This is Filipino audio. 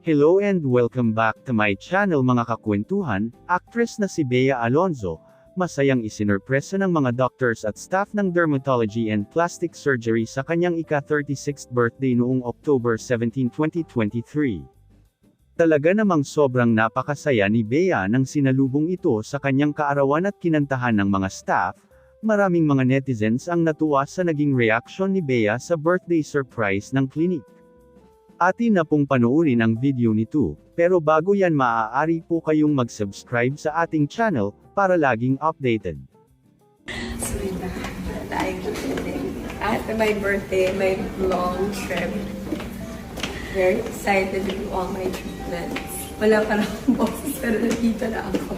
Hello and welcome back to my channel mga kakwentuhan. Actress na si Bea Alonzo, masayang isinurpresa ng mga doctors at staff ng Dermatology and Plastic Surgery sa kanyang ika-36th birthday noong October 17, 2023. Talaga namang sobrang napakasaya ni Bea nang sinalubong ito sa kanyang kaarawan at kinantahan ng mga staff. Maraming mga netizens ang natuwa sa naging reaksyon ni Bea sa birthday surprise ng klinik. Atin na pong panoorin ang video nito, pero bago yan maaari po kayong mag-subscribe sa ating channel, para laging updated. So after my birthday, my long trip, very excited to do all my treatments. Wala pa akong boses pero nandito na ako.